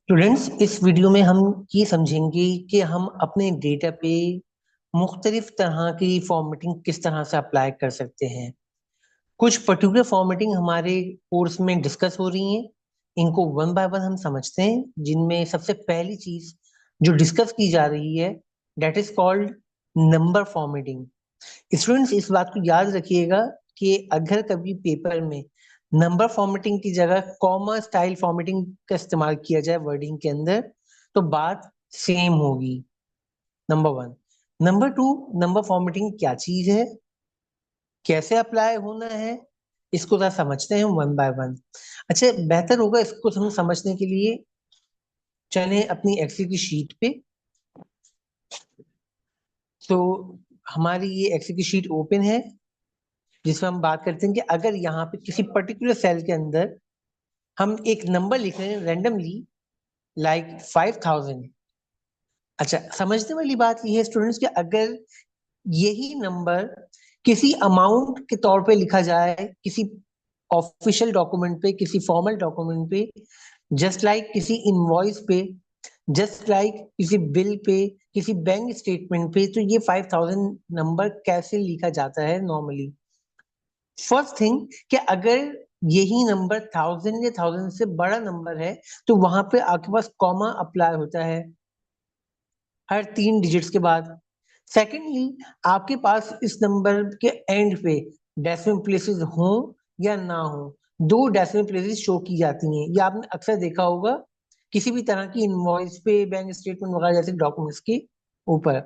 Students, इस video में हम ये समझेंगे कि हम अपने डेटा पे मुख्तलिफ तरह की फॉर्मेटिंग किस तरह से अप्लाई कर सकते हैं। कुछ पर्टिकुलर फॉर्मेटिंग हमारे कोर्स में डिस्कस हो रही हैं। इनको वन बाय वन हम समझते हैं, जिनमें सबसे पहली चीज जो डिस्कस की जा रही है date is called number formatting. Students, इस बात को याद रखिएगा कि अगर कभी पेपर में नंबर फॉर्मेटिंग की जगह कॉमा स्टाइल फॉर्मेटिंग का इस्तेमाल किया जाए वर्डिंग के अंदर, तो बात सेम होगी। Number one. Number two, number formatting क्या चीज है, कैसे अप्लाई होना है, इसको जरा समझते हैं वन बाय वन। अच्छा, बेहतर होगा इसको हम समझने के लिए चले अपनी एक्सेल की शीट पे। तो हमारी ये एक्सेल की शीट ओपन है, जिसमें हम बात करते हैं कि अगर यहाँ पे किसी पर्टिकुलर सेल के अंदर हम एक नंबर लिख रहे हैं रैंडमली, लाइक 5000। अच्छा, समझने वाली बात यह है स्टूडेंट्स कि अगर यही नंबर किसी अमाउंट के तौर पे लिखा जाए किसी ऑफिशियल डॉक्यूमेंट पे, किसी फॉर्मल डॉक्यूमेंट पे, जस्ट लाइक किसी इनवॉइस पे, जस्ट लाइक किसी बिल पे, किसी बैंक स्टेटमेंट पे, तो ये 5000 नंबर कैसे लिखा जाता है नॉर्मली। फर्स्ट थिंग कि अगर यही नंबर 1000 या 1000 से बड़ा नंबर है, तो वहां पे आपके पास कॉमा अप्लाई होता है हर 3 डिजिट्स के बाद। सेकेंडली, आपके पास इस नंबर के एंड पे डेसिमल प्लेसेस हो या ना हो, दो डेसिमल प्लेसेस शो की जाती हैं। ये आपने अक्सर देखा होगा किसी भी तरह की इनवॉइस पे, बैंक स्टेटमेंट वगैरह जैसे डॉक्यूमेंट्स के ऊपर।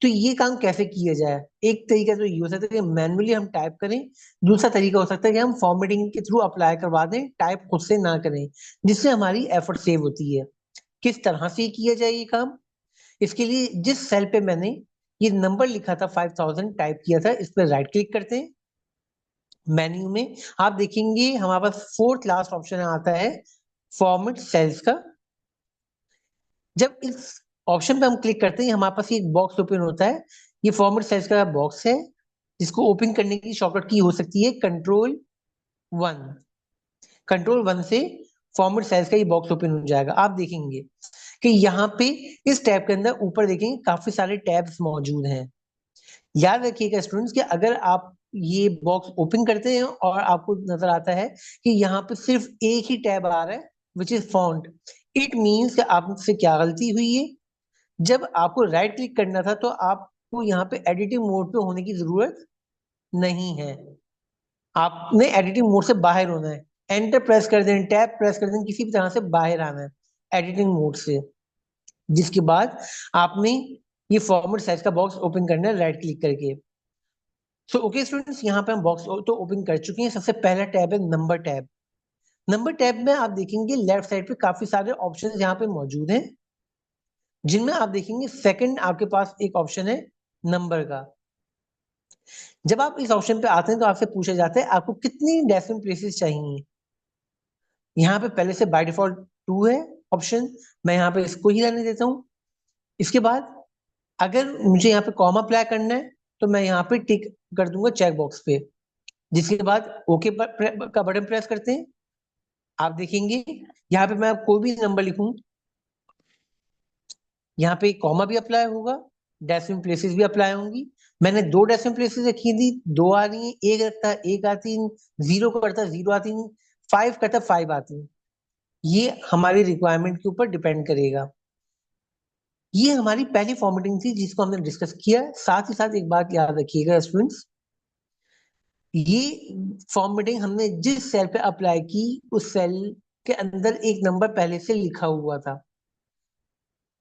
तो ये काम कैसे किया जाए? एक तरीका तो ये हो सकता है कि मैन्युअली हम टाइप करें। दूसरा तरीका हो सकता है कि हम फॉर्मेटिंग के थ्रू अप्लाई करवा दें, टाइप खुद से ना करें, जिससे हमारी एफर्ट सेव होती है। किस तरह से किया जाए ये काम? इसके लिए जिस सेल पे मैंने ये नंबर लिखा था 5000 टाइप किया था, इस पर राइट क्लिक करते हैं। मेन्यू में आप देखेंगे हमारे पास फोर्थ लास्ट ऑप्शन आता है फॉर्मेट सेल्स का। जब इस ऑप्शन पे हम क्लिक करते हैं, हमारे पास ये एक बॉक्स ओपन होता है। ये फॉर्मेट सेल्स का बॉक्स है, जिसको ओपन करने की शॉर्टकट की हो सकती है कंट्रोल 1। कंट्रोल 1 से फॉर्मेट सेल्स का ये बॉक्स ओपन हो जाएगा। आप देखेंगे कि यहाँ पे इस टैब के अंदर ऊपर देखेंगे काफी सारे टैब्स मौजूद हैं। याद रखिएगा स्टूडेंट्स कि अगर आप ये बॉक्स ओपन करते हैं और आपको नजर आता है कि यहाँ पे सिर्फ एक ही टैब आ रहा है, which is font, it means कि आपसे क्या गलती हुई है। जब आपको राइट क्लिक करना था, तो आपको यहाँ पे एडिटिंग मोड पे होने की जरूरत नहीं है। आपने एडिटिंग मोड से बाहर होना है। एंटर प्रेस कर दें, टैब प्रेस कर दें, किसी भी तरह से बाहर आना है एडिटिंग मोड से। जिसके बाद आपने ये फॉर्मेट साइज का बॉक्स ओपन करना है राइट क्लिक करके। सो ओके स्टूडेंट्स, यहाँ पे हम बॉक्स तो ओपन कर चुके हैं। सबसे पहला टैब है नंबर टैब। नंबर टैब में आप देखेंगे लेफ्ट साइड पे काफी सारे ऑप्शंस यहाँ पे मौजूद हैं, जिनमें आप देखेंगे सेकंड आपके पास एक ऑप्शन है नंबर का। जब आप इस ऑप्शन पे आते हैं तो आपसे पूछा जाता है आपको कितनी डेसिमल प्लेसेस चाहिए। यहाँ पे पहले से बाय डिफॉल्ट 2 है ऑप्शन, मैं यहाँ पे इसको ही रहने देता हूँ। इसके बाद अगर मुझे यहाँ पे कॉमा अप्लाई करना है, तो मैं यहाँ पे टिक कर दूंगा चेक बॉक्स पे। जिसके बाद ओके का बटन प्रेस करते हैं। आप देखेंगे यहाँ पे मैं कोई भी नंबर लिखूं, यहाँ पे कॉमा भी अप्लाई होगा, डेसिमल प्लेसेस भी अप्लाई होंगी। मैंने दो डेसिमल प्लेसेस रखी थी, दो आ रही हैं, एक रखता है एक आती है, जीरो करता है जीरो आती है, फाइव करता है फाइव आती है। ये हमारी रिक्वायरमेंट के ऊपर डिपेंड करेगा। ये हमारी पहली फॉर्मेटिंग थी जिसको हमने डिस्कस किया। साथ ही साथ एक बात याद रखिएगा स्टूडेंट्स, ये फॉर्मेटिंग हमने जिस सेल पे अप्लाई की, उस सेल के अंदर एक नंबर पहले से लिखा हुआ था।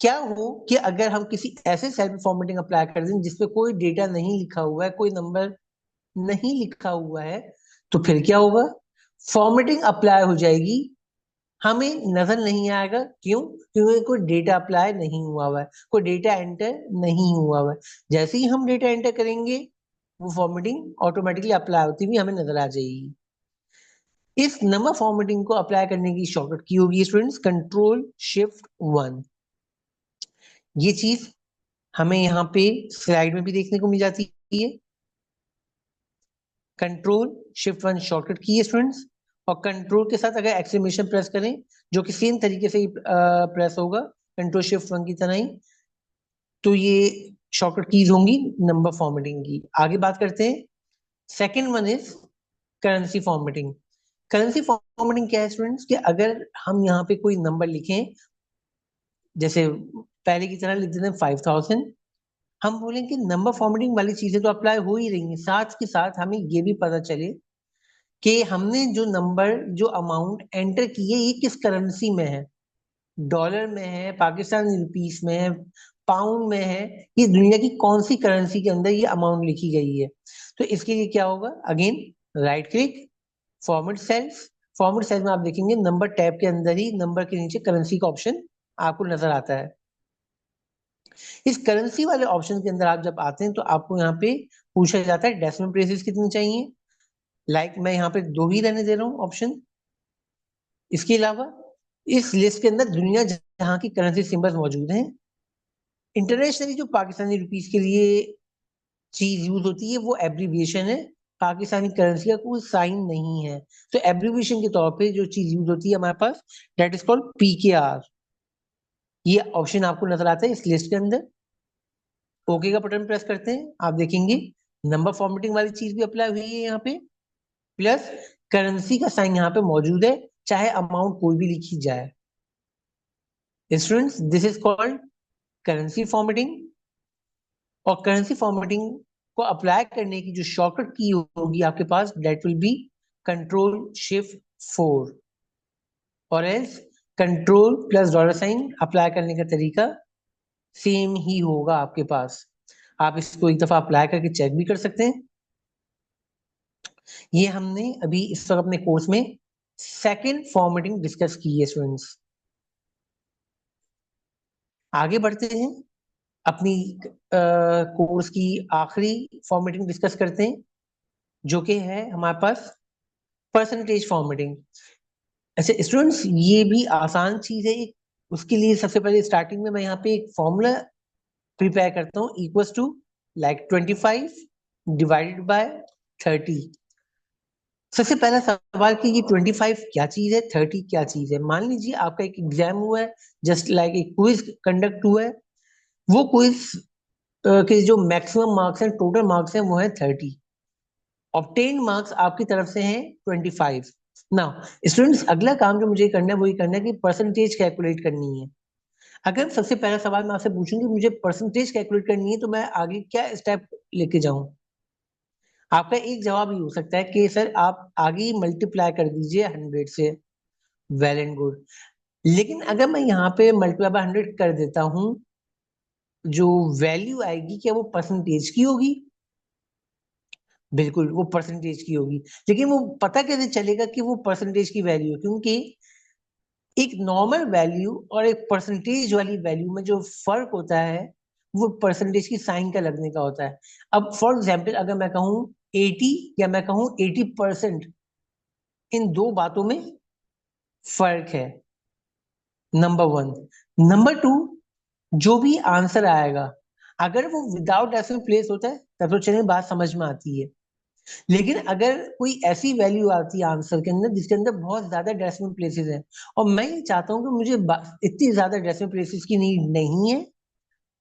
क्या हो कि अगर हम किसी ऐसे सेल पे फॉर्मेटिंग अप्लाई कर दें जिसपे कोई डेटा नहीं लिखा हुआ है, कोई नंबर नहीं लिखा हुआ है, तो फिर क्या होगा? फॉर्मेटिंग अप्लाई हो जाएगी, हमें नजर नहीं आएगा। क्यों? क्योंकि कोई डेटा अप्लाई नहीं हुआ हुआ है, कोई डेटा एंटर नहीं हुआ हुआ है। जैसे ही हम डेटा एंटर करेंगे, वो फॉर्मेटिंग ऑटोमेटिकली अप्लाई होती हुई हमें नजर आ जाएगी। इस नंबर फॉर्मेटिंग को अप्लाई करने की शॉर्टकट की होगी स्टूडेंट्स कंट्रोल शिफ्ट 1। ये चीज हमें यहाँ पे स्लाइड में भी देखने को मिल जाती है। कंट्रोल शिफ्ट 1 शॉर्टकट की है स्टूडेंट्स। और कंट्रोल के साथ अगर एक्सक्लेमेशन प्रेस करें, जो कि सेम तरीके से ही प्रेस होगा कंट्रोल शिफ्ट 1 की तरह ही, तो ये शॉर्टकट कीज होंगी नंबर फॉर्मेटिंग की। आगे बात करते हैं। Second one is currency formatting. Currency formatting क्या है स्टूडेंट्स, कि अगर हम यहाँ पे कोई नंबर लिखें, जैसे पहले की तरह लिख देते हैं 5000, हम बोलें कि नंबर फॉर्मेटिंग वाली चीजें तो अप्लाई हो ही रही हैं, साथ के साथ हमें ये भी पता चले कि हमने जो नंबर, जो अमाउंट एंटर की है, ये किस करेंसी में है, डॉलर में है, पाकिस्तानी रुपीस में है, पाउंड में है, ये दुनिया की कौन सी करेंसी के अंदर ये अमाउंट लिखी गई है। तो इसके लिए क्या होगा, again right click, format cells. Format cells में आप देखेंगे नंबर टैब के अंदर ही नंबर के नीचे करेंसी का ऑप्शन आपको नजर आता है। इस करेंसी वाले ऑप्शन के अंदर आप जब आते हैं तो आपको यहाँ पे पूछा जाता है डेसिमल प्लेसेस कितने चाहिए। लाइक मैं यहाँ पे 2 ही रहने दे रहा हूँ ऑप्शन। इसके अलावा इस लिस्ट के अंदर दुनिया जहाँ की करेंसी सिंबल्स मौजूद हैं, इंटरनेशनली जो पाकिस्तानी रुपीस के लिए चीज यूज होती है वो एब्रीविएशन है, पाकिस्तानी करेंसी का कोई साइन नहीं है। तो एब्रीविएशन के तौर पे जो चीज यूज होती है हमारे पास, दैट इज कॉल्ड PKR। ये ऑप्शन आपको नजर आता है इस लिस्ट के अंदर। ओके का बटन प्रेस करते हैं, आप देखेंगे नंबर फॉर्मेटिंग वाली चीज भी अप्लाई हुई है यहाँ पे, प्लस करेंसी का साइन यहाँ पे मौजूद है, चाहे अमाउंट कोई भी लिखी जाए। Students, this is called currency formatting. और करेंसी फॉर्मेटिंग को अप्लाई करने की जो शॉर्टकट की होगी आपके पास, that will be control shift 4, और as control plus dollar sign apply करने का तरीका सेम ही होगा आपके पास। आप इसको एक दफा अप्लाई करके चेक भी कर सकते हैं। ये हमने अभी इस वक्त अपने कोर्स में सेकेंड फॉर्मेटिंग डिस्कस की है स्टूडेंट्स। आगे बढ़ते हैं, अपनी कोर्स की आखिरी फॉर्मेटिंग डिस्कस करते हैं, जो कि है हमारे पास परसेंटेज फॉर्मेटिंग। अच्छा स्टूडेंट्स, ये भी आसान चीज है। उसके लिए सबसे पहले स्टार्टिंग में मैं यहाँ पे एक फॉर्मूला प्रिपेयर करता हूँ, equals to like 25 divided by 30। सबसे पहला सवाल कि ये 25 क्या चीज है, 30 क्या चीज है। मान लीजिए आपका एक एग्जाम हुआ है, जस्ट लाइक एक क्विज कंडक्ट हुआ है। वो क्विज के जो मैक्सिमम मार्क्स हैं, टोटल मार्क्स हैं, वो है 30। ऑब्टेन मार्क्स आपकी तरफ से हैं 25। नाउ स्टूडेंट्स, अगला काम जो मुझे करना है वो ये करना है कि परसेंटेज कैलकुलेट करनी है। अगर सबसे पहला सवाल मैं आपसे पूछूंगी मुझे परसेंटेज कैलकुलेट करनी है, तो मैं आगे क्या स्टेप लेके जाऊं। आपका एक जवाब ये हो सकता है कि सर आप आगे ही मल्टीप्लाई कर दीजिए 100 से, वेल एंड गुड। लेकिन अगर मैं यहाँ पे मल्टीप्लाई बाय 100 कर देता हूँ, जो वैल्यू आएगी क्या वो परसेंटेज की होगी? बिल्कुल वो परसेंटेज की होगी। लेकिन वो पता कैसे चलेगा कि वो परसेंटेज की वैल्यू है? क्योंकि एक नॉर्मल वैल्यू और एक परसेंटेज वाली वैल्यू में जो फर्क होता है, वो परसेंटेज की साइन का लगने का होता है। अब फॉर एग्जाम्पल अगर मैं कहूँ 80 या मैं कहूँ 80%, इन दो बातों में फर्क है, नंबर वन। नंबर टू, जो भी आंसर आएगा, अगर वो विदाउट डेसिमल प्लेस होता है तब तो चलिए बात समझ में आती है। लेकिन अगर कोई ऐसी वैल्यू आती है आंसर के अंदर जिसके अंदर बहुत ज्यादा डेसिमल प्लेसेस हैं, और मैं ये चाहता हूँ कि मुझे इतनी ज्यादा डेसिमल प्लेसेस की नीड नहीं है,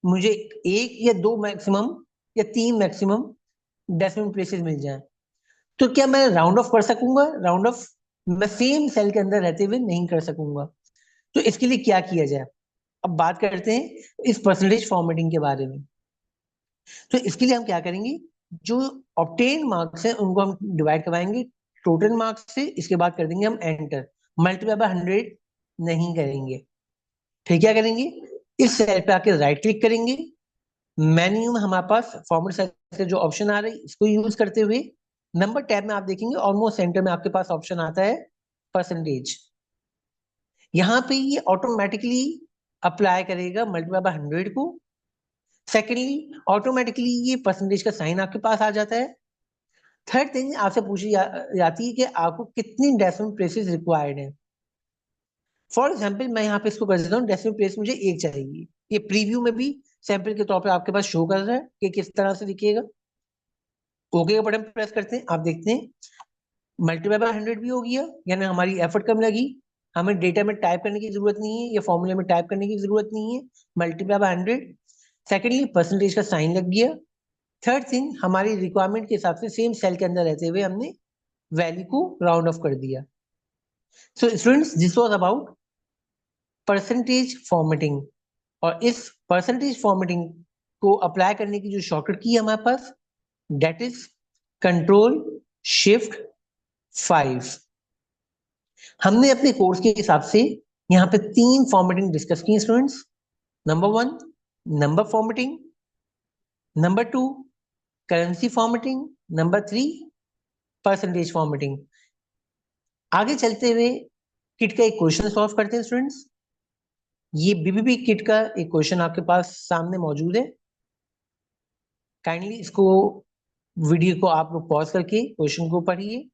मुझे एक या दो मैक्सिमम या तीन मैक्सिमम डेसिमल प्लेसेस मिल जाए, तो क्या मैं राउंड ऑफ कर सकूंगा? राउंड ऑफ मैं सेम सेल के अंदर रहते हुए नहीं कर सकूंगा। तो इसके लिए क्या किया जाए? अब बात करते हैं इस परसेंटेज फॉर्मेटिंग के बारे में। तो इसके लिए हम क्या करेंगे, जो ऑब्टेन मार्क्स है उनको हम डिवाइड करवाएंगे टोटल मार्क्स से, इसके बाद कर देंगे हम एंटर, मल्टीप्लाई बाय 100 नहीं करेंगे। फिर क्या करेंगे, इस सेल पे आके राइट क्लिक करेंगे, मेन्यू में हमारे पास फॉर्मेट सेल से जो ऑप्शन आ रही है इसको यूज करते हुए नंबर टैब में आप देखेंगे ऑलमोस्ट सेंटर में आपके पास ऑप्शन आता है परसेंटेज। यहाँ पे ये ऑटोमेटिकली अप्लाई करेगा मल्टीप्लाई बाय 100 को। सेकेंडली ऑटोमेटिकली ये परसेंटेज का साइन आपके पास आ जाता है। थर्ड थिंग आपसे पूछी जाती है कि आपको कितनी डेसिमल प्लेसेस रिक्वायर्ड है। फॉर एग्जाम्पल मैं यहाँ पे इसको कर देता हूँ, डेसिमल प्लेस मुझे एक चाहिए। ये प्रीव्यू में भी सैंपल के तौर पे आपके पास शो कर रहा है कि किस तरह से दिखेगा। ओके का बटन प्रेस करते हैं, आप देखते हैं मल्टीप्लाई बाय 100 भी हो गया, यानी हमारी एफर्ट कम लगी, हमें डेटा में टाइप करने की जरूरत नहीं है या फॉर्मूले में टाइप करने की जरूरत नहीं है, मल्टीप्लाई बाय 100। सेकेंडली परसेंटेज का साइन लग गया। थर्ड थिंग, हमारी रिक्वायरमेंट के हिसाब से सेम सेल के अंदर रहते हुए हमने वैल्यू को राउंड ऑफ कर दिया। So students, this was about percentage formatting. और इस परसेंटेज फॉर्मेटिंग को अप्लाई करने की जो शॉर्टकट की है हमारे पास, डेट इज कंट्रोल शिफ्ट 5। हमने अपने कोर्स के हिसाब से यहाँ पे 3 फॉर्मेटिंग डिस्कस की students. Number 1 number formatting, number 2 currency formatting, number 3 percentage formatting. आगे चलते हुए किट का एक क्वेश्चन सॉल्व करते हैं स्टूडेंट्स। ये बीबीबी किट का एक क्वेश्चन आपके पास सामने मौजूद है। काइंडली इसको वीडियो को आप लोग पॉज करके क्वेश्चन को पढ़िए,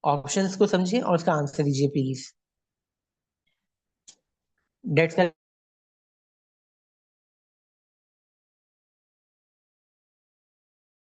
ऑप्शंस को समझिए और उसका आंसर दीजिए प्लीज। डेट्स